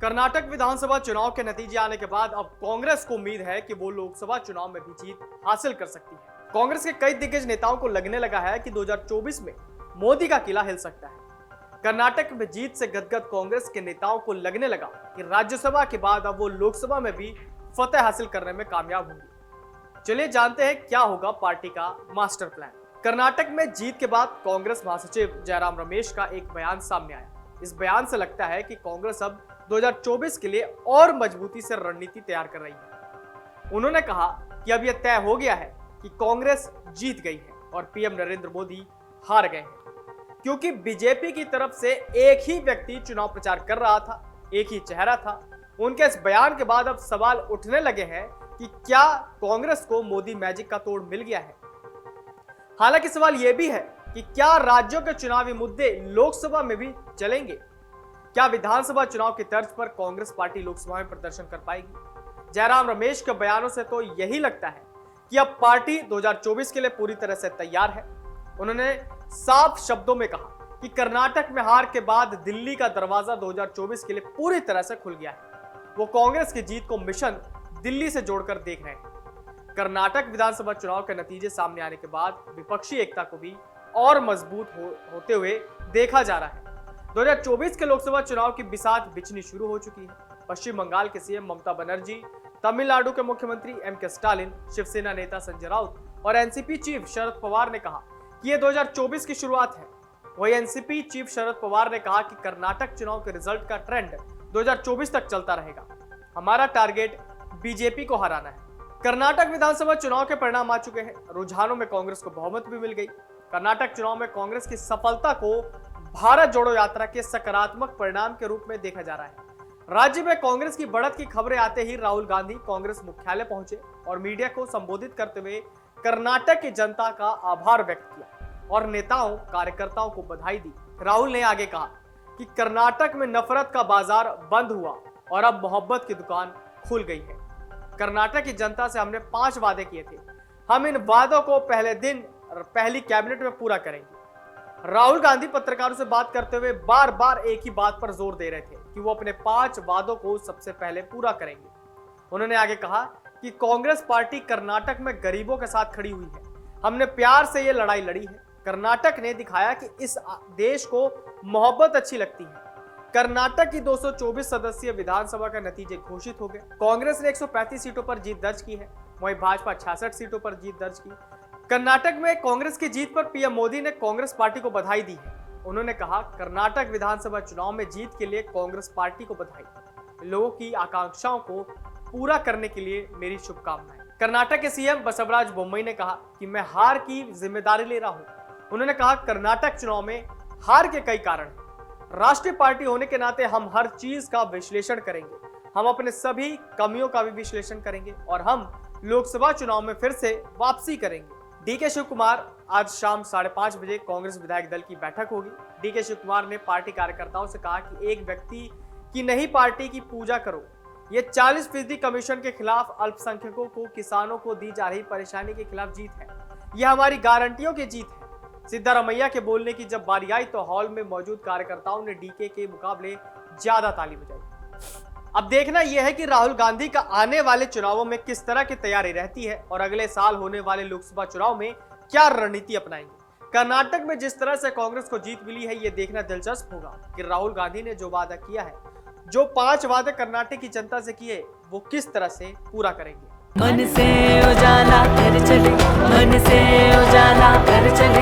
कर्नाटक विधानसभा चुनाव के नतीजे आने के बाद अब कांग्रेस को उम्मीद है कि वो लोकसभा चुनाव में भी जीत हासिल कर सकती है। कांग्रेस के कई दिग्गज नेताओं को लगने लगा है कि 2024 में मोदी का किला हिल सकता है। कर्नाटक में जीत से गदगद कांग्रेस के नेताओं को लगने लगा कि राज्यसभा के बाद अब वो लोकसभा में भी फतेह हासिल करने में कामयाब होंगे। चलिए जानते हैं क्या होगा पार्टी का मास्टर प्लान। कर्नाटक में जीत के बाद कांग्रेस महासचिव जयराम रमेश का एक बयान सामने आया। इस बयान से लगता है कि कांग्रेस अब 2024 के लिए और मजबूती से रणनीति तैयार कर रही है। उन्होंने कहा कि अब यह तय हो गया है कि कांग्रेस जीत गई है और पीएम नरेंद्र मोदी हार गए हैं, क्योंकि बीजेपी की तरफ से एक ही व्यक्ति चुनाव प्रचार कर रहा था, एक ही चेहरा था। उनके इस बयान के बाद अब सवाल उठने लगे हैं कि क्या कांग्रेस को मोदी मैजिक का तोड़ मिल गया है। हालांकि सवाल यह भी है कि क्या राज्यों के चुनावी मुद्दे लोकसभा में भी चलेंगे। क्या विधानसभा चुनाव की तर्ज पर कांग्रेस पार्टी लोकसभा में प्रदर्शन कर पाएगी। जयराम रमेश के बयानों से तो यही लगता है कि अब पार्टी 2024 के लिए पूरी तरह से तैयार है। उन्होंने साफ शब्दों में कहा कि कर्नाटक में हार के बाद दिल्ली का दरवाजा 2024 के लिए पूरी तरह से खुल गया है। वो कांग्रेस की जीत को मिशन दिल्ली से जोड़कर देख रहे हैं। कर्नाटक विधानसभा चुनाव के नतीजे सामने आने के बाद विपक्षी एकता को भी और मजबूत होते हुए देखा जा रहा है। 2024 के लोकसभा चुनाव की बिसात बिछनी शुरू हो चुकी है। पश्चिम बंगाल के सीएम ममता बनर्जी, तमिलनाडु के मुख्यमंत्री एम.के. स्टालिन, शिवसेना नेता संजय राउत और एनसीपी चीफ शरद पवार ने कहा कि यह 2024 की शुरुआत है। वही एनसीपी चीफ शरद पवार ने कहा कि कर्नाटक चुनाव के रिजल्ट का ट्रेंड 2024 तक चलता रहेगा। हमारा टारगेट बीजेपी को हराना है। कर्नाटक विधानसभा चुनाव के परिणाम आ चुके हैं। रुझानों में कांग्रेस को बहुमत भी मिल गई। कर्नाटक चुनाव में कांग्रेस की सफलता को भारत जोड़ो यात्रा के सकारात्मक परिणाम के रूप में देखा जा रहा है। राज्य में कांग्रेस की बढ़त की खबरें आते ही राहुल गांधी कांग्रेस मुख्यालय पहुंचे और मीडिया को संबोधित करते हुए कर्नाटक की जनता का आभार व्यक्त किया और नेताओं कार्यकर्ताओं को बधाई दी। राहुल ने आगे कहा कि कर्नाटक में नफरत का बाजार बंद हुआ और अब मोहब्बत की दुकान खुल गई है। कर्नाटक की जनता से हमने 5 वादे किए थे। हम इन वादों को पहले दिन पहली कैबिनेट में पूरा करेंगे। राहुल गांधी पत्रकारों से बात करते हुए बार बार एक ही बात पर जोर दे रहे थे कि वो अपने 5 वादों को सबसे पहले पूरा करेंगे। उन्होंने आगे कहा कि कांग्रेस पार्टी कर्नाटक में गरीबों के साथ खड़ी हुई है। हमने प्यार से ये लड़ाई लड़ी है। कर्नाटक ने दिखाया कि इस देश को मोहब्बत अच्छी लगती है। कर्नाटक की 224 सदस्यीय विधानसभा का नतीजे घोषित हो गए। कांग्रेस ने 135 सीटों पर जीत दर्ज की है, वहीं भाजपा 66 सीटों पर जीत दर्ज की। कर्नाटक में कांग्रेस की जीत पर पीएम मोदी ने कांग्रेस पार्टी को बधाई दी है। उन्होंने कहा, कर्नाटक विधानसभा चुनाव में जीत के लिए कांग्रेस पार्टी को बधाई। लोगों की आकांक्षाओं को पूरा करने के लिए मेरी शुभकामनाएं। कर्नाटक के सीएम बसवराज बोम्मई ने कहा कि मैं हार की जिम्मेदारी ले रहा हूं। उन्होंने कहा, कर्नाटक चुनाव में हार के कई कारण हैं। राष्ट्रीय पार्टी होने के नाते हम हर चीज का विश्लेषण करेंगे। हम अपने सभी कमियों का भी विश्लेषण करेंगे और हम लोकसभा चुनाव में फिर से वापसी करेंगे। डीके शिव कुमार आज शाम 5:30 बजे कांग्रेस विधायक दल की बैठक होगी। डीके शिव कुमार ने पार्टी कार्यकर्ताओं से कहा कि एक व्यक्ति की नहीं पार्टी की पूजा करो। ये 40% कमीशन के खिलाफ, अल्पसंख्यकों को, किसानों को दी जा रही परेशानी के खिलाफ जीत है। यह हमारी गारंटियों की जीत है। सिद्धारमैया के बोलने की जब बारी आई तो हॉल में मौजूद कार्यकर्ताओं ने डीके के मुकाबले ज्यादा ताली बजाई। अब देखना यह है कि राहुल गांधी का आने वाले चुनावों में किस तरह की तैयारी रहती है और अगले साल होने वाले लोकसभा चुनाव में क्या रणनीति अपनाएंगे। कर्नाटक में जिस तरह से कांग्रेस को जीत मिली है, यह देखना दिलचस्प होगा कि राहुल गांधी ने जो वादा किया है, जो 5 वादे कर्नाटक की जनता से किए, वो किस तरह से पूरा करेंगे। मन से उजाला कर चले, मन से उजाला कर चले।